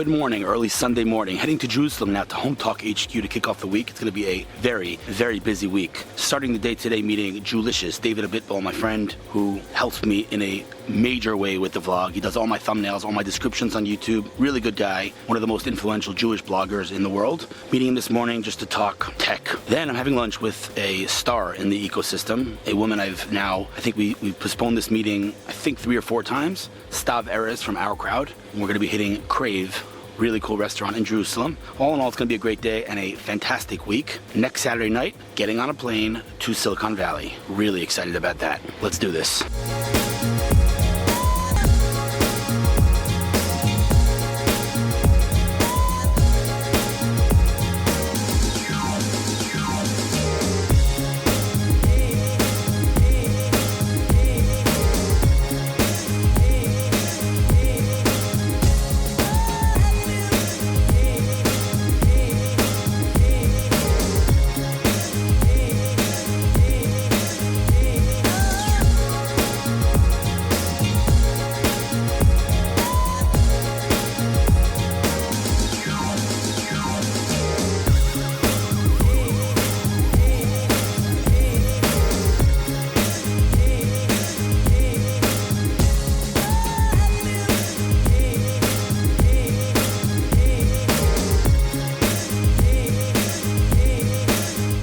Good morning, early Sunday morning. Heading to Jerusalem now to Home Talk HQ to kick off the week. It's going to be a very, very busy week. Starting the day today meeting Jewlicious, David Abitbol, my friend, who helps me in a major way with the vlog. He does all my thumbnails, all my descriptions on YouTube. Really good guy. One of the most influential Jewish bloggers in the world. Meeting him this morning just to talk tech. Then I'm having lunch with a star in the ecosystem. A woman I think we postponed this meeting, I think 3 or 4 times. Stav Erez from OurCrowd. And we're going to be hitting Crave. Really cool restaurant in Jerusalem. All in all, it's going to be a great day and a fantastic week. Next Saturday night, getting on a plane to Silicon Valley. Really excited about that. Let's do this.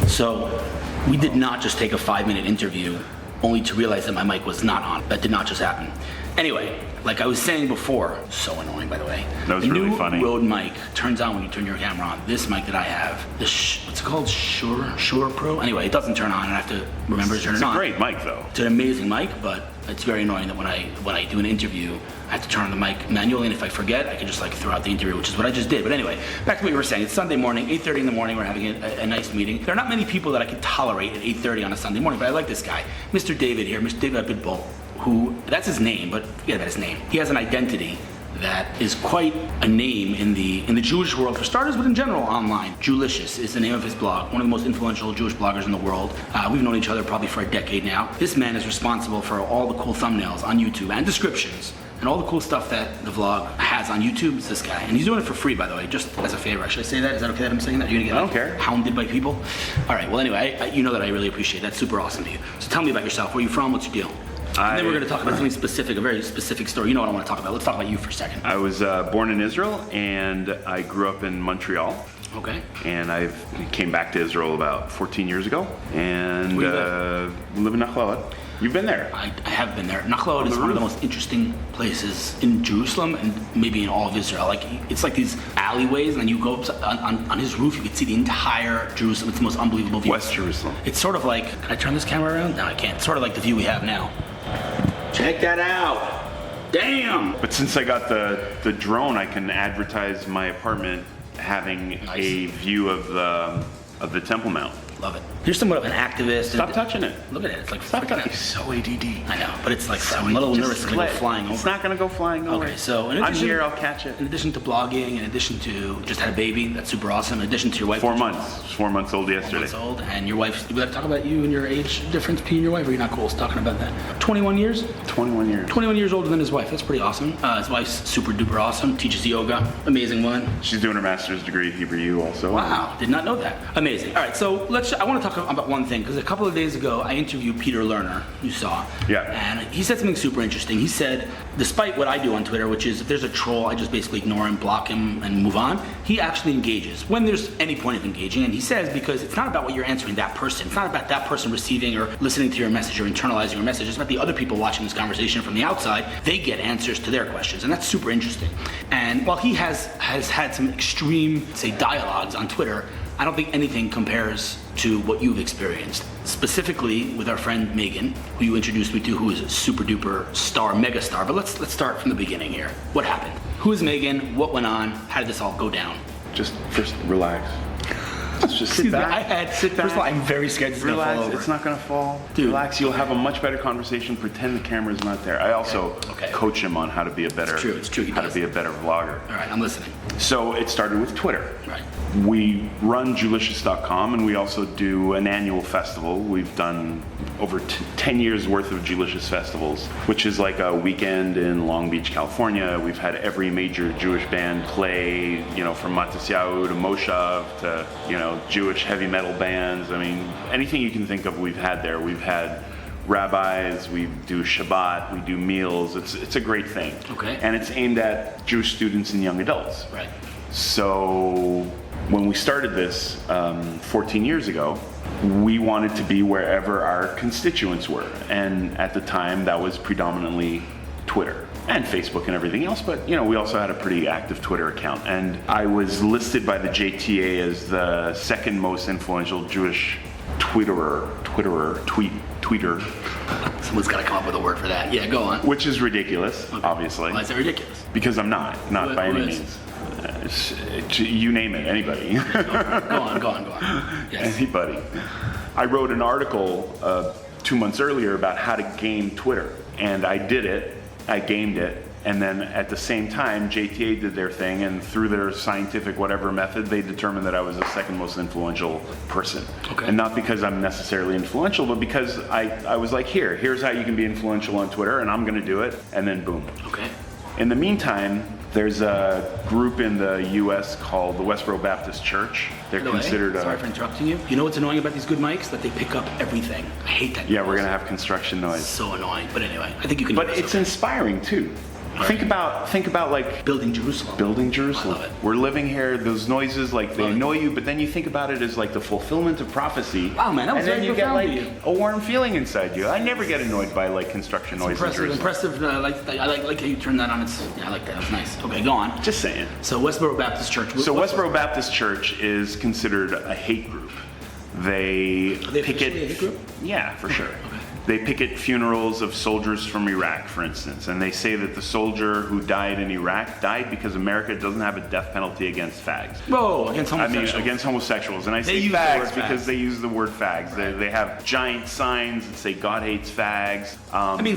So we did not just take a 5-minute interview only to realize that my mic was not on. That did not just happen. Anyway, like I was saying before, so annoying by the way. That was really funny. The new Rode mic turns on when you turn your camera on. This mic that I have, what's it called? Shure Pro? Anyway, it doesn't turn on and I have to remember to turn it on. It's a great mic though. It's an amazing mic, but it's very annoying that when I do an interview, I have to turn on the mic manually, and if I forget, I can just throw out the interview, which is what I just did. But anyway, back to what you were saying. It's Sunday morning, 8:30 in the morning. We're having a nice meeting. There are not many people that I can tolerate at 8:30 on a Sunday morning, but I like this guy, Mr. David here, Mr. David Abitbol, who, that's his name, but forget about his name. He has an identity that is quite a name in the Jewish world, for starters, but in general online. Jewlicious is the name of his blog, one of the most influential Jewish bloggers in the world. We've known each other probably for a decade now. This man is responsible for all the cool thumbnails on YouTube and descriptions, and all the cool stuff that the vlog has on YouTube. It's this guy, and he's doing it for free, by the way, just as a favor. Should I say that? Is that okay that I'm saying that? You're gonna get I don't care. Hounded by people? All right, well anyway, you know that I really appreciate that. Super awesome of you. So tell me about yourself. Where are you from? What's your deal? And then we're going to talk about something specific, a very specific story. You know what I want to talk about. Let's talk about you for a second. I was born in Israel, and I grew up in Montreal. Okay. And I came back to Israel about 14 years ago, and live in Nachlaot. You've been there. I have been there. Nachlaot is one of the most interesting places in Jerusalem and maybe in all of Israel. It's like these alleyways, and then you go up on his roof, you can see the entire Jerusalem. It's the most unbelievable view. West Jerusalem. It's sort of like, can I turn this camera around? No, I can't. It's sort of like the view we have now. Check that out. Damn. But since I got the drone, I can advertise my apartment having a view of the Temple Mount. Love it. You're somewhat of an activist. Stop touching it. Look at it. It's like Stop touching it. It's so ADD. I know, but it's like I'm a little nervous to go flying over. It's not going to go flying over. Okay, so I'm here. I'll catch it. In addition to blogging, in addition to just had a baby, that's super awesome. In addition to your wife. 4 months. 4 months old yesterday. 4 months old, and your wife. We talk about you and your age difference between your wife. Or you're not cool talking about that. 21 years. 21 years. 21 years older than his wife. That's pretty awesome. His wife's super duper awesome. Teaches yoga. Amazing woman. She's doing her master's degree at Hebrew U also. Wow, did not know that. Amazing. All right, so I want to talk about one thing, because a couple of days ago I interviewed Peter Lerner, you saw. Yeah. And he said something super interesting. He said, despite what I do on Twitter, which is if there's a troll, I just basically ignore him, block him, and move on, he actually engages when there's any point of engaging. And he says, because it's not about what you're answering that person. It's not about that person receiving or listening to your message or internalizing your message. It's about the other people watching this conversation from the outside. They get answers to their questions, and that's super interesting. And while he has had some extreme, say, dialogues on Twitter, I don't think anything compares to what you've experienced. Specifically with our friend Megan, who you introduced me to, who is a super duper star, mega star. But let's start from the beginning here. What happened? Who is Megan? What went on? How did this all go down? Just first relax. Just Excuse sit me, back. Sit back. First of all, I'm very scared this is going to fall Relax. over. It's not going to fall. Dude. Relax. You'll have a much better conversation. Pretend the camera's not there. I also Okay. coach him on how to be a better. It's true. He How does. to be a better vlogger. All right, I'm listening. So it started with Twitter. Right. We run Julicious.com, and we also do an annual festival. We've done over 10 years worth of Julicious festivals, which is like a weekend in Long Beach, California. We've had every major Jewish band play, from Matisyahu to Moshav to, Jewish heavy metal bands. I mean, anything you can think of we've had there. We've had rabbis, we do Shabbat, we do meals. It's a great thing. Okay. And it's aimed at Jewish students and young adults. Right. So when we started this 14 years ago, we wanted to be wherever our constituents were. And at the time, that was predominantly Twitter and Facebook and everything else. But, we also had a pretty active Twitter account. And I was listed by the JTA as the second most influential Jewish tweeter. Someone's got to come up with a word for that. Yeah, go on. Which is ridiculous, obviously. Why is that ridiculous? Because I'm not by Who any is? means. You name it, anybody. Go on. Yes. Anybody. I wrote an article 2 months earlier about how to game Twitter, and I did it. I gamed it, and then at the same time, JTA did their thing, and through their scientific whatever method, they determined that I was the second most influential person. Okay. And not because I'm necessarily influential, but because I was like, here's how you can be influential on Twitter, and I'm going to do it, and then boom. Okay. In the meantime, there's a group in the U.S. called the Westboro Baptist Church. They're considered Sorry for interrupting you. You know what's annoying about these good mics? That they pick up everything. I hate that. Yeah, we're going to have construction noise. So annoying. But anyway, I think you can. But it's inspiring too. Think about like building Jerusalem. building Jerusalem. I love it. We're living here. Those noises, like they Love it. annoy you, but then you think about it as like the fulfillment of prophecy. Wow, man, that was and then very you get profound like of you. a warm feeling inside you. I never get annoyed by like construction noise in Jerusalem. Impressive. I like how you turned that on. I like that. That's nice. Okay, go on. Just saying. So Westboro Baptist Church. So Westboro Baptist Church is considered a hate group. They Are they officially a hate group? Yeah, for sure. Okay. They picket funerals of soldiers from Iraq, for instance, and they say that the soldier who died in Iraq died because America doesn't have a death penalty against fags. Whoa, against homosexuals. Against homosexuals. And I say use the word fags because fags. they use the word fags. Right. They have giant signs that say God hates fags.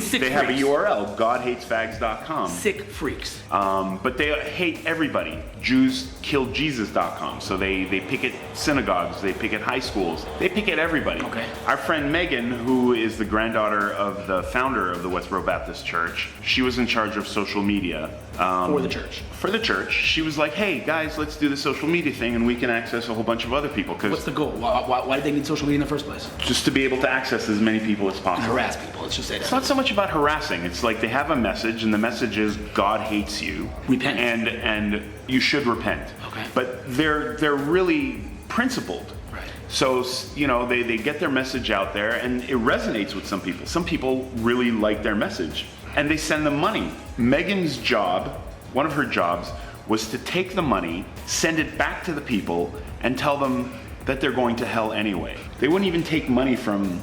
Sick They have a freaks. URL, godhatesfags.com. Sick freaks. But they hate everybody. JewsKillJesus.com. So they picket synagogues, they picket high schools, they picket everybody. Okay. Our friend Megan, who is the granddaughter of the founder of the Westboro Baptist Church, she was in charge of social media. For the church. For the church. She was like, hey guys, let's do the social media thing and we can access a whole bunch of other people. What's Because the goal? Why did they need social media in the first place? just to be able to access as many people as And possible. harass people. Let's just say It's that. not so much about harassing. It's like they have a message, and the message is God hates you. Repent. And you should repent. Okay. But they're really principled. Right. So they get their message out there, and it resonates with some people. Some people really like their message, and they send them money. Megan's job, one of her jobs, was to take the money, send it back to the people, and tell them that they're going to hell anyway. They wouldn't even take money from.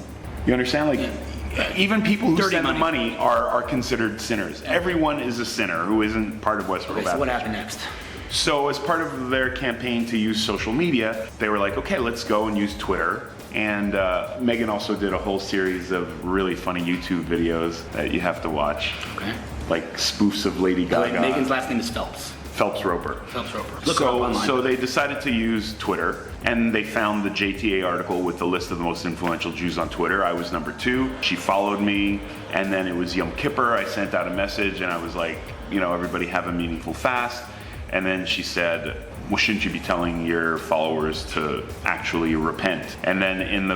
You understand? Like. Yeah. Even people who Dirty send the money. money are considered sinners. Everyone is a sinner who isn't part of Westboro Okay, Baptist. so what happened next? So as part of their campaign to use social media, they were like, okay, let's go and use Twitter. And Megan also did a whole series of really funny YouTube videos that you have to watch, Okay. like spoofs of Lady Gaga. Megan's last name is Phelps. Phelps Roper. Phelps Roper. Look her up online. So they decided to use Twitter, and they found the JTA article with the list of the most influential Jews on Twitter. I was number 2. She followed me, and then it was Yom Kippur. I sent out a message, and I was like, everybody have a meaningful fast. And then she said, well, shouldn't you be telling your followers to actually repent? And then in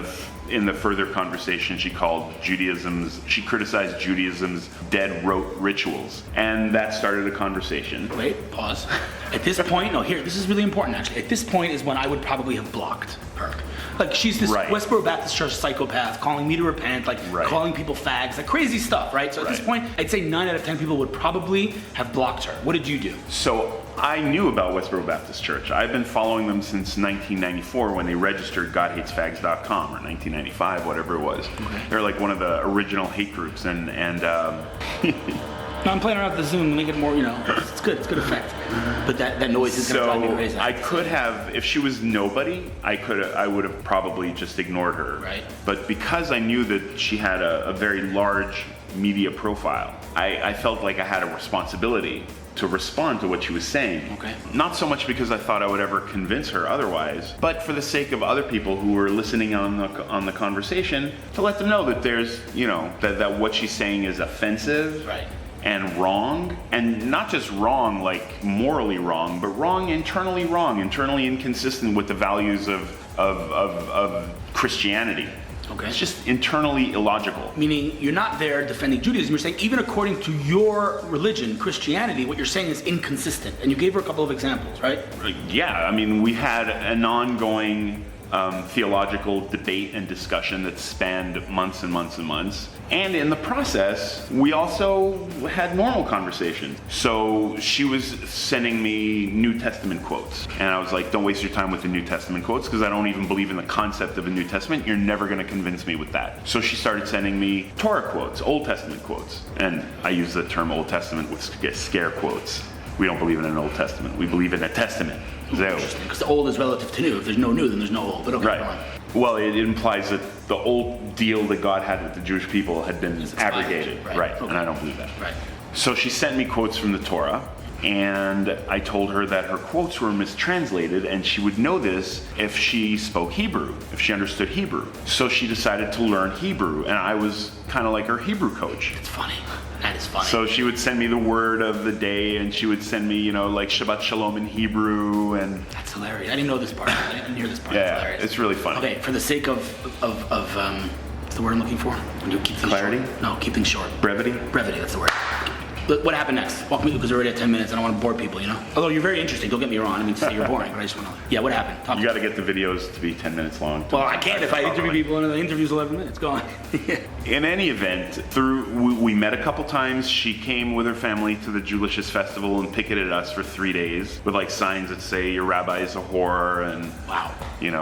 the further conversation, she criticized Judaism's dead rote rituals. And that started a conversation. Wait, pause. At this point, this is really important actually. At this point is when I would probably have blocked her. Like she's this Right. Westboro Baptist Church psychopath calling me to repent, like Right. calling people fags, like crazy stuff, right? So at this Right. point, I'd say 9 out of 10 people would probably have blocked her. What did you do? So I knew about Westboro Baptist Church. I've been following them since 1994 when they registered GodHatesFags.com, or 1995, whatever it was. Okay. They're like one of the original hate groups, and No, I'm playing around with the Zoom to make it more, it's good. It's good effect. But that noise is going to drive me crazy. I could have, if she was nobody, I would have probably just ignored her. Right. But because I knew that she had a very large media profile, I felt like I had a responsibility to respond to what she was saying. Okay. Not so much because I thought I would ever convince her otherwise, but for the sake of other people who were listening on the conversation, to let them know that there's, that what she's saying is offensive. Right. And wrong, and not just wrong like morally wrong, but internally inconsistent with the values of Christianity. Okay. It's just internally illogical. Meaning you're not there defending Judaism. You're saying even according to your religion, Christianity, what you're saying is inconsistent. And you gave her a couple of examples, right? Yeah, I mean, we had an ongoing theological debate and discussion that spanned months and months and months. And in the process, we also had normal conversations. So she was sending me New Testament quotes. And I was like, don't waste your time with the New Testament quotes because I don't even believe in the concept of a New Testament. You're never going to convince me with that. So she started sending me Torah quotes, Old Testament quotes. And I use the term Old Testament with scare quotes. We don't believe in an Old Testament. We believe in a testament. Interesting, because the old is relative to new. If there's no new, then there's no old. But okay, right. Go on. Well, it implies that the old deal that God had with the Jewish people had been abrogated. Right. Okay. And I don't believe that. Right. So she sent me quotes from the Torah, and I told her that her quotes were mistranslated, and she would know this if she spoke Hebrew, if she understood Hebrew. So she decided to learn Hebrew, and I was kind of like her Hebrew coach. It's funny. That is funny. So she would send me the word of the day, and she would send me, like Shabbat Shalom in Hebrew, and that's hilarious. I didn't know this part. I didn't hear this part. Yeah, it's hilarious. It's really funny. Okay, for the sake of what's the word I'm looking for? When you keep things clarity? short. No, keep things short. Brevity? Brevity, that's the word. What happened next? Walk me, because we're already at 10 minutes. I don't want to bore people, Although you're very interesting. Don't get me wrong. I mean, to say you're boring, but I just want to. Yeah, what happened? Talk You got to get the videos to be 10 minutes long. Well, I can't if I interview people and the interview's 11 minutes. Go on. In any event, we met a couple times. She came with her family to the Jewishest festival and picketed us for 3 days with like signs that say your rabbi is a whore and wow.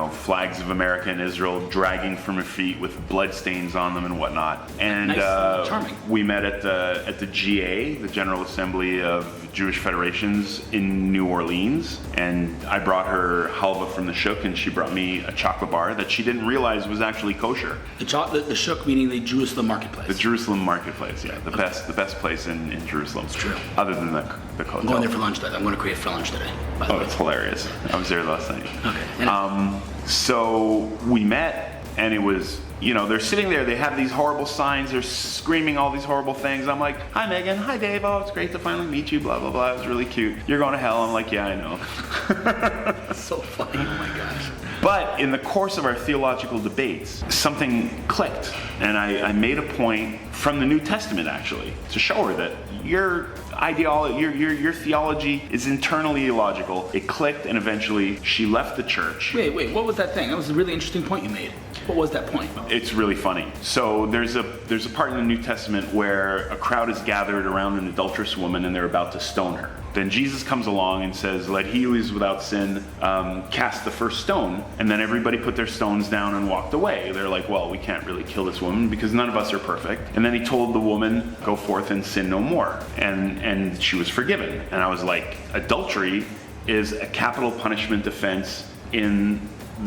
Flags of America and Israel dragging from her feet with blood stains on them and whatnot. And nice. Charming. We met at the GA, the General Assembly of Jewish Federations in New Orleans, and I brought her halva from the shuk, and she brought me a chocolate bar that she didn't realize was actually kosher. The shuk meaning the Jerusalem marketplace. The Jerusalem marketplace, yeah, the best place in Jerusalem. It's true. Other than the hotel. I'm going there for lunch today. I'm going to create for lunch today. By the way. It's hilarious. I was there last night. Okay. So we met, and it was. They're sitting there, they have these horrible signs, they're screaming all these horrible things. I'm like, hi Megan, hi Dave, oh, it's great to finally meet you, blah, blah, blah, it was really cute. You're going to hell. I'm like, yeah, I know. That's so funny, oh my gosh. But in the course of our theological debates, something clicked. And I made a point from the New Testament, actually, to show her that your ideology, your theology is internally illogical. It clicked, and eventually she left the church. Wait, what was that thing? That was a really interesting point you made. What was that point? It's really funny. So there's a part in the New Testament where a crowd is gathered around an adulterous woman and they're about to stone her. Then Jesus comes along and says, let he who is without sin cast the first stone. And then everybody put their stones down and walked away. They're like, well, we can't really kill this woman because none of us are perfect. And then he told the woman, go forth and sin no more. And she was forgiven. And I was like, adultery is a capital punishment offense in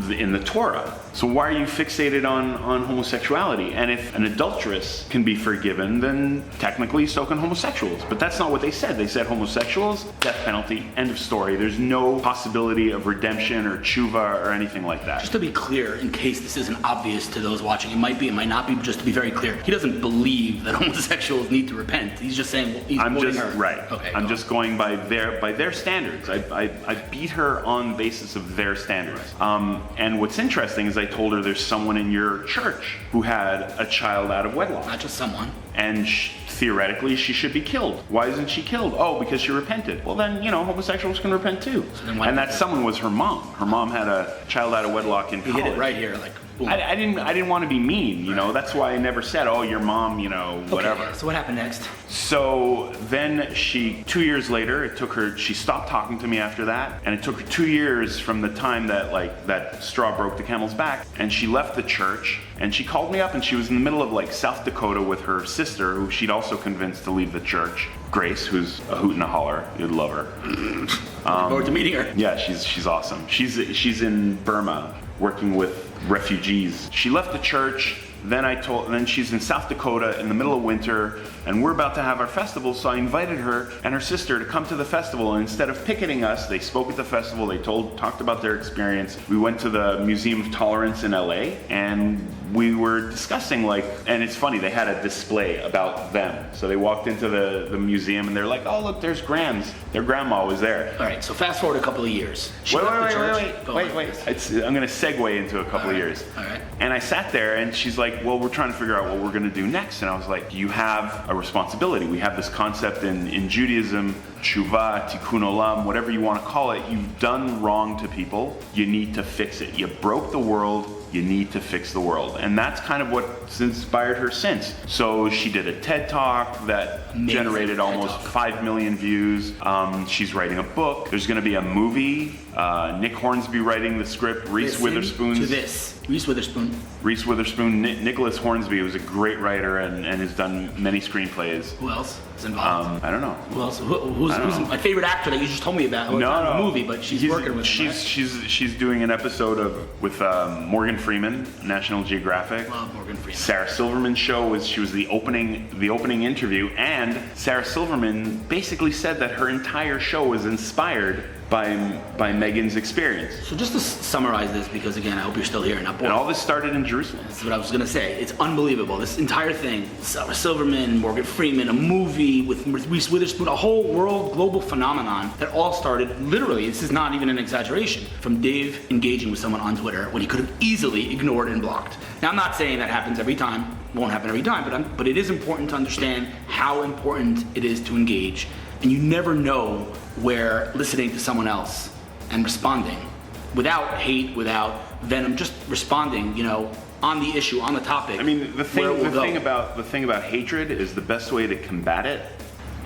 the Torah. So why are you fixated on homosexuality? And if an adulteress can be forgiven, then technically so can homosexuals. But that's not what they said. They said homosexuals, death penalty, end of story. There's no possibility of redemption or tshuva or anything like that. Just to be clear, in case this isn't obvious to those watching, it might be, it might not be, but just to be very clear, he doesn't believe that homosexuals need to repent. He's just saying, he's quoting her. Right. Okay, I'm just going by their standards. I beat her on the basis of their standards. And what's interesting is I told her there's someone in your church who had a child out of wedlock. Not just someone. And theoretically, she should be killed. Why isn't she killed? Oh, because she repented. Well, then, homosexuals can repent too. So then why and that someone was her mom. Her mom had a child out of wedlock in college. He hit it right here, like Boom. I didn't want to be mean, you know. That's why I never said, "Oh, your mom," you know, whatever. Okay, so what happened next? So then 2 years later, she stopped talking to me after that, and it took her 2 years from the time that straw broke the camel's back, and she left the church, and she called me up, and she was in the middle of South Dakota with her sister, who she'd also convinced to leave the church, Grace, who's a hoot and a holler. You'd love her. Looking forward to meeting her. Yeah, she's awesome. She's in Burma working with refugees. She left the church. Then she's in South Dakota in the middle of winter, and we're about to have our festival, so I invited her and her sister to come to the festival, and instead of picketing us, they spoke at the festival, they talked about their experience. We went to the Museum of Tolerance in LA, and we were discussing and it's funny, they had a display about them. So they walked into the museum, and they're like, "Oh, look, there's Grams. Their grandma was there." All right, so fast forward a couple of years. She left the church. Wait. I'm going to segue into a couple of years. All right. And I sat there, and she's like, "Well, we're trying to figure out what we're going to do next." And I was like, "You have a responsibility. We have this concept in Judaism, tshuva, tikkun olam, whatever you want to call it. You've done wrong to people. You need to fix it. You broke the world. You need to fix the world." And that's kind of what's inspired her since. So she did a TED Talk that generated almost 5 million views. She's writing a book. There's going to be a movie. Nick Hornsby writing the script. Reese Witherspoon. Reese Witherspoon. Nicholas Hornsby, who's a great writer and has done many screenplays. Who else is involved? I don't know. Who else? Who's my favorite actor that you just told me about? Who's not in the movie, but she's working with him, right? She's doing an episode with Morgan Freeman, National Geographic. Love Morgan Freeman. Sarah Silverman's show she was the opening interview, and Sarah Silverman basically said that her entire show was inspired by Megan's experience. So just to summarize this, because again, I hope you're still here and not bored. And all this started in Jerusalem. That's what I was going to say. It's unbelievable. This entire thing, Sarah Silverman, Morgan Freeman, a movie with Reese Witherspoon, a whole world global phenomenon that all started literally, this is not even an exaggeration, from Dave engaging with someone on Twitter when he could have easily ignored and blocked. Now, I'm not saying that happens every time, won't happen every time, but it is important to understand how important it is to engage. And you never know where listening to someone else and responding without hate, without venom, just responding, on the issue, on the topic. I mean, the thing about hatred is the best way to combat it.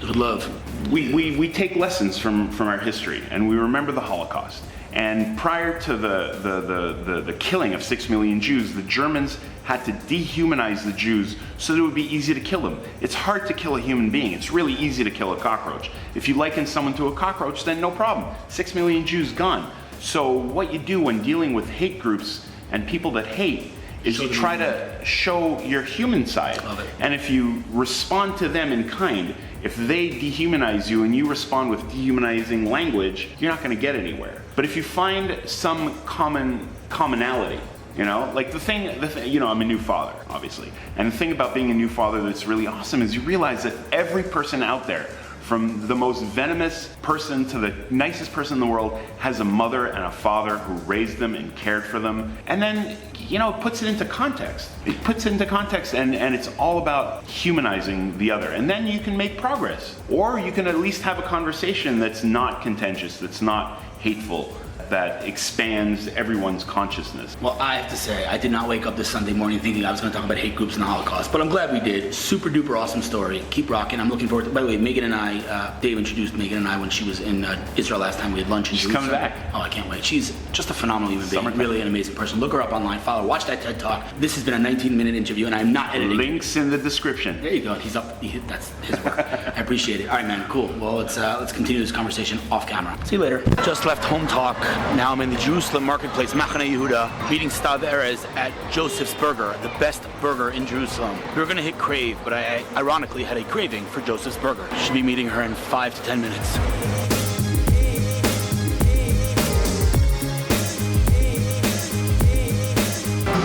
With love. We take lessons from our history, and we remember the Holocaust. And prior to the killing of 6 million Jews, the Germans had to dehumanize the Jews so that it would be easy to kill them. It's hard to kill a human being. It's really easy to kill a cockroach. If you liken someone to a cockroach, then no problem. 6 million Jews gone. So what you do when dealing with hate groups and people that hate is you try to show your human side. Love it. And if you respond to them in kind, if they dehumanize you and you respond with dehumanizing language, you're not going to get anywhere. But if you find some commonality, like the thing, I'm a new father, obviously. And the thing about being a new father that's really awesome is you realize that every person out there, from the most venomous person to the nicest person in the world, has a mother and a father who raised them and cared for them. And then, it puts it into context. It puts it into context, and it's all about humanizing the other. And then you can make progress. Or you can at least have a conversation that's not contentious, that's not hateful, that expands everyone's consciousness. Well, I have to say, I did not wake up this Sunday morning thinking I was going to talk about hate groups and the Holocaust, but I'm glad we did. Super duper awesome story. Keep rocking. I'm looking forward to. By the way, Megan and I, Dave introduced Megan and I when she was in Israel last time. We had lunch. She's coming back. Oh, I can't wait. She's just a phenomenal human being. Really an amazing person. Look her up online. Follow her. Watch that TED Talk. This has been a 19-minute interview, and I'm not editing. Links in the description. There you go. He's up. That's his work. I appreciate it. All right, man. Cool. Well, let's continue this conversation off camera. See you later. Just left home talk. Now I'm in the Jerusalem marketplace, Machane Yehuda, meeting Stav Erez at Joseph's Burger, the best burger in Jerusalem. We were going to hit Crave, but I ironically had a craving for Joseph's Burger. Should be meeting her in 5 to 10 minutes.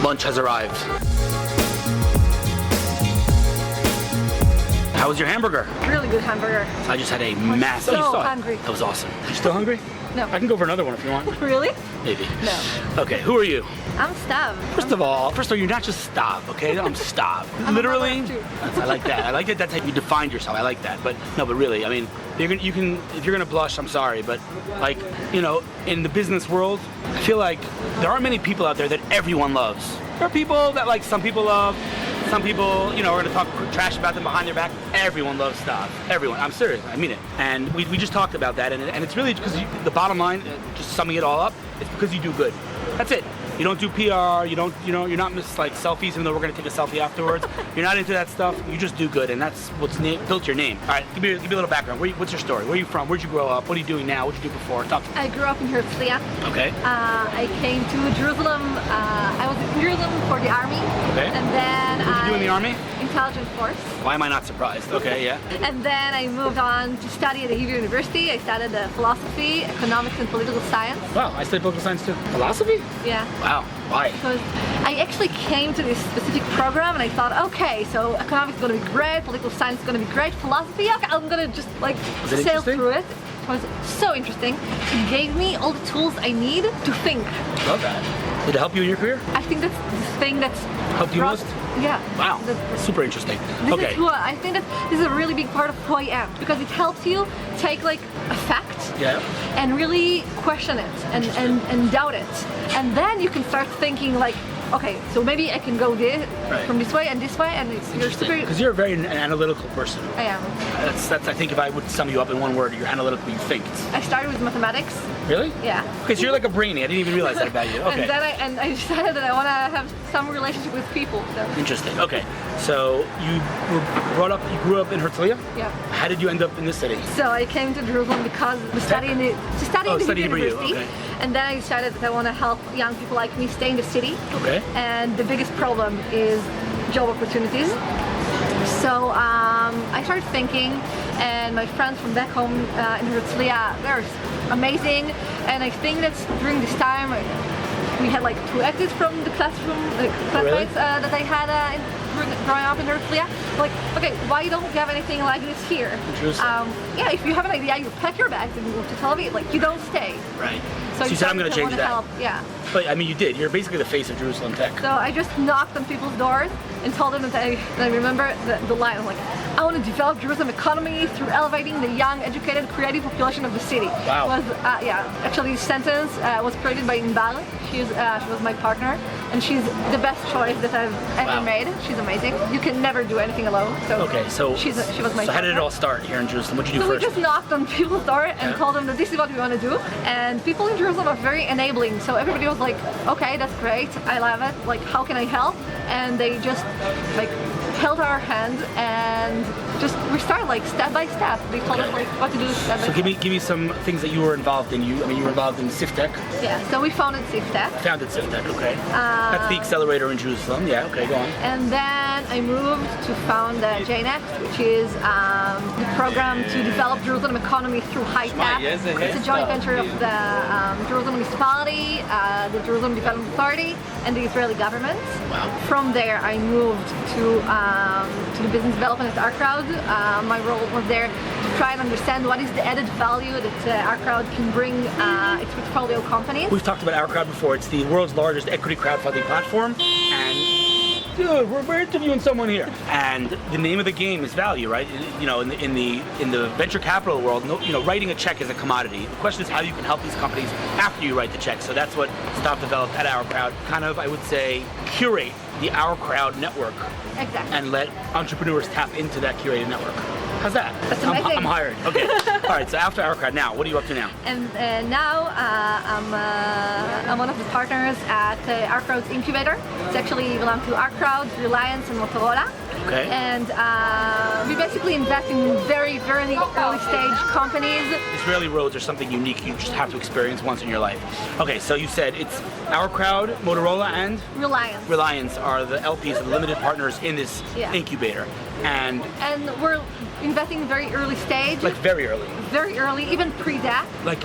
Lunch has arrived. How was your hamburger? Really good hamburger. I just had a massive. So hungry. That was awesome. You still hungry? No. I can go for another one if you want. Really? Maybe. No. Okay, who are you? I'm Stav. First of all, you're not just Stav, okay? I'm Stav. I'm Literally. a mother, too. I like that. I like that. That's how you defined yourself. I like that. But really, I mean, you can. If you're gonna blush, I'm sorry, but in the business world, I feel like there aren't many people out there that everyone loves. There are people that like some people love. Some people, are going to talk trash about them behind their back. Everyone loves Stav. Everyone. I'm serious. I mean it. And we just talked about that. And it's really because the bottom line, just summing it all up, it's because you do good. That's it. You don't do PR. You're not like selfies, even though we're going to take a selfie afterwards. You're not into that stuff. You just do good, and that's what's built your name. All right, give me a little background. What's your story? Where are you from? Where'd you grow up? What are you doing now? What did you do before? Talk to me. I grew up in Herzliya. Okay. I came to Jerusalem. I was in Jerusalem for the army. Okay. And then What did you do in the army? Intelligence force. Why am I not surprised? Okay, yeah. And then I moved on to study at the Hebrew University. I studied philosophy, economics, and political science. Wow, I studied political science too. Philosophy? Yeah. Wow. Why? Because I actually came to this specific program and I thought, okay, so economics is going to be great, political science is going to be great, philosophy, okay, I'm going to just like sail through it. It was so interesting. It gave me all the tools I need to think. Love that. Did it help you in your career? I think that's the thing that's helped you most? Yeah. Wow. Super interesting. Okay. I think that this is a really big part of who I am because it helps you take like a fact and really question it and doubt it. And then you can start thinking like, okay, so maybe I can go from this way, and you're super. Because you're a very analytical person. I am. That's. I think if I would sum you up in one word, you're analytical. You think. I started with mathematics. Really? Yeah. Because you're like a brainy. I didn't even realize that about you. Okay. And then I decided that I want to have some relationship with people. So. Interesting. Okay. So you grew up in Herzliya? Yeah. How did you end up in this city? So I came to Jerusalem because to study in the Hebrew University. Okay. And then I decided that I want to help young people like me stay in the city. Okay. And the biggest problem is job opportunities. So I started thinking, and my friends from back home in Herzliya, they're amazing. And I think that during this time, we had like 2 exits from the classroom, classmates that I had growing up in Herzliya. Like, okay, why don't we have anything like this here? Yeah, if you have an idea, you pack your bags and you move to Tel Aviv. Like, you don't stay. Right. So you said I'm going to change that. Help. Yeah. But I mean, you did. You're basically the face of Jerusalem Tech. So I just knocked on people's doors and told them that I remember the line. I'm like, I want to develop Jerusalem economy through elevating the young, educated, creative population of the city. Wow. Actually, this sentence was created by Inbal. She was my partner, and she's the best choice that I've ever made. She's amazing. You can never do anything alone. So okay, so she was my partner. How did it all start here in Jerusalem? What did you do first? So we just knocked on people's door and told them that this is what we want to do. And people in Jerusalem are very enabling. So everybody was like, okay, that's great. I love it. Like, how can I help? And they just like held our hand and we started like step by step. They told us like what to do step by step. So give me some things that you were involved in. You were involved in Siftech. Yeah. So we founded Siftech. Founded Siftech. Okay. That's the accelerator in Jerusalem. Yeah. Okay. Go on. And then I moved to found JNext, which is the program to develop Jerusalem economy through high tech. It's a joint venture of the Jerusalem municipality, the Jerusalem Development Authority, and the Israeli government. Wow. From there, I moved to the business development at OurCrowd. My role was there to try and understand what is the added value that OurCrowd can bring its portfolio companies. We've talked about OurCrowd before. It's the world's largest equity crowdfunding platform, and dude, we're interviewing someone here. And the name of the game is value, right? You know, in the venture capital world, writing a check is a commodity. The question is how you can help these companies after you write the check. So that's what Stav developed at OurCrowd. Kind of, I would say, curate the OurCrowd network. Exactly. And let entrepreneurs tap into that curated network. How's that? That's amazing. I'm hired. Okay. All right. So after OurCrowd, now what are you up to now? And now I'm one of the partners at OurCrowd's incubator. It's actually belongs to OurCrowd, Reliance, and Motorola. Okay. And we basically invest in very, very early stage companies. Israeli roads are something unique. You just have to experience once in your life. Okay. So you said it's OurCrowd, Motorola, and Reliance. Reliance are the LPs, the limited partners in this incubator. And we're investing very early stage. Like very early. Very early, even pre-that. Like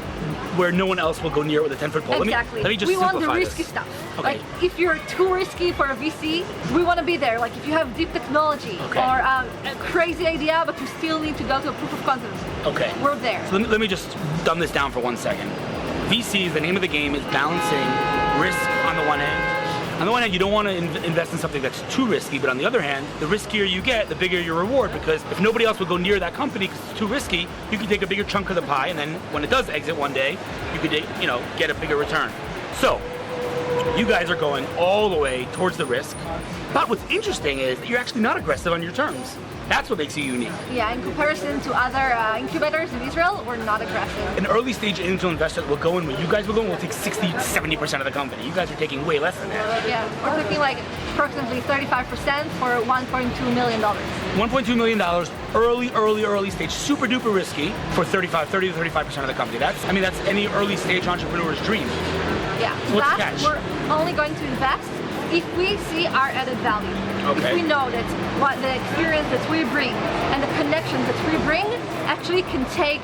where no one else will go near it with a 10-foot pole. Exactly. Let me just we simplify want the risky this. stuff. Okay. Like if you're too risky for a VC, we want to be there. Like if you have deep technology or a crazy idea, but you still need to go to a proof of concept. Okay. We're there. So let me just dumb this down for 1 second. VCs, the name of the game is balancing risk on the one hand. On the one hand, you don't want to invest in something that's too risky, but on the other hand, the riskier you get, the bigger your reward, because if nobody else will go near that company because it's too risky, you can take a bigger chunk of the pie, and then when it does exit one day, you could, get a bigger return. So, You guys are going all the way towards the risk. But what's interesting is that you're actually not aggressive on your terms. That's what makes you unique. Yeah, in comparison to other incubators in Israel, we're not aggressive. An early stage angel investor that will go in when you guys will go in will take 60, 70% of the company. You guys are taking way less than that. Yeah, we're taking like approximately 35% for $1.2 million. $1.2 million, early stage, super duper risky for 30 to 35% of the company. That's any early stage entrepreneur's dream. Yeah, So what's the catch? we're only going to invest if we see our added value. Okay. If we know that what the experience that we bring and the connections that we bring actually can take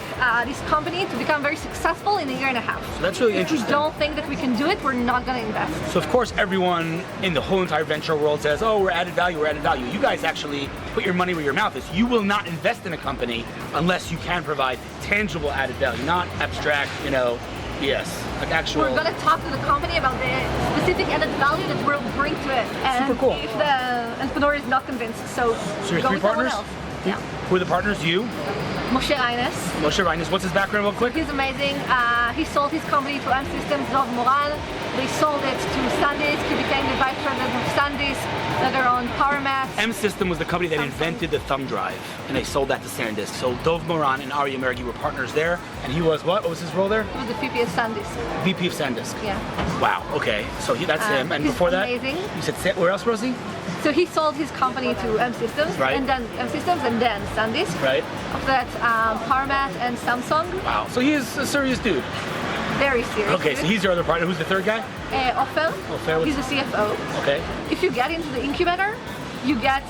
this company to become very successful in a year and a half. So that's really If interesting. we don't think that we can do it, we're not going to invest. So of course everyone in the whole entire venture world says, oh, we're added value. You guys actually put your money where your mouth is. You will not invest in a company unless you can provide tangible added value, not abstract, yes, like actual. We're going to talk to the company about the specific added value that we'll bring to it. And Super cool. if the entrepreneur is not convinced, so you're go three with someone partners? else. Yeah. Who are the partners? You? Moshe Reines. Moshe Reines. What's his background real quick? He's amazing. He sold his company to M Systems, Dov Moran. They sold it to SanDisk. He became the vice president of SanDisk. They're on PowerMath. M System was the company that invented the thumb drive, and they sold that to SanDisk. So Dov Moran and Aryeh Mergi were partners there, and he was what? What was his role there? He was the VP of SanDisk. VP of SanDisk. Yeah. Wow. Okay. So that's him. And he's before that, amazing. you said where else was he? So he sold his company to M Systems, Right. and then M Systems, and then SanDisk. Right. After that, PowerMath and Samsung. Wow. So he is a serious dude. Very serious. Okay. So he's your other partner. Who's the third guy? Ofer. Ofer was- He's the CFO. Okay. If you get into the incubator, you get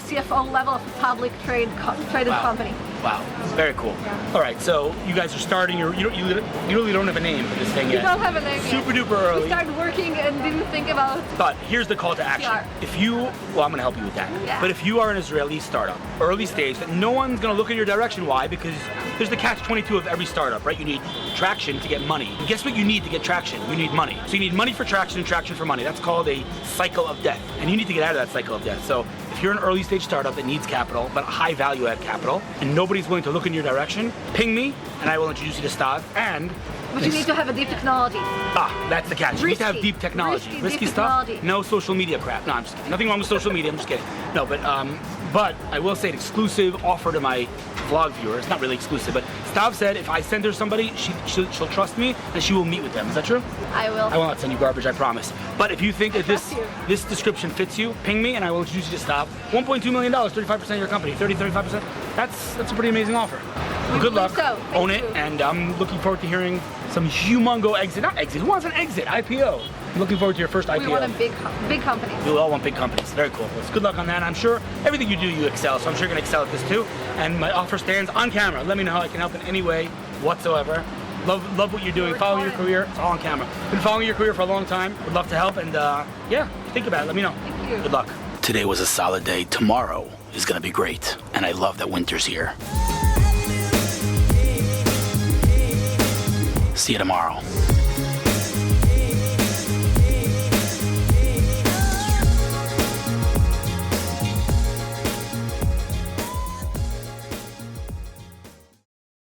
CFO level of a public traded Wow. company. Wow. Very cool. All right. So you guys are starting. You really don't have a name for this thing We yet. don't have a name yet. Super duper early. We started working and didn't think about. But here's the call to action. PR. If you, well, I'm going to help you with that. Yeah. But if you are an Israeli startup, early stage, that no one's going to look in your direction. Why? Because there's the catch-22 of every startup, right? You need traction to get money. And guess what you need to get traction? You need money. So you need money for traction and traction for money. That's called a cycle of death. And you need to get out of that cycle of death. So if you're an early stage startup that needs capital, but high value add capital, and nobody's willing to look in your direction, ping me, and I will introduce you to Stav. And But you need to have a deep technology. that's the catch. You need to have Risky. deep technology. Risky, Risky deep stuff. technology. No social media crap. No, I'm just kidding. Nothing wrong with social media. I'm just kidding. No, but I will say an exclusive offer to my vlog viewers. Not really exclusive, but Stav said if I send her somebody, she'll trust me and she will meet with them. Is that true? I will. I will not send you garbage, I promise. But if you think that trust you. this description fits you, ping me and I will introduce you to Stav. $1.2 million, 35% of your company, 35%. That's a pretty amazing offer. Good luck. so. Thank Own it, you. and I'm looking forward to hearing some humongo exit. Not exit. Who wants an exit? IPO. I'm looking forward to your first IPO. We want a big company. We all want big companies. Very cool. Well, good luck on that. I'm sure everything you do, you excel. So I'm sure you're going to excel at this too. And my offer stands on camera. Let me know how I can help in any way whatsoever. Love what you're doing. Following your career. It's all on camera. Been following your career for a long time. Would love to help. And yeah, think about it. Let me know. Thank you. Good luck. Today was a solid day. Tomorrow is going to be great. And I love that winter's here. See you tomorrow.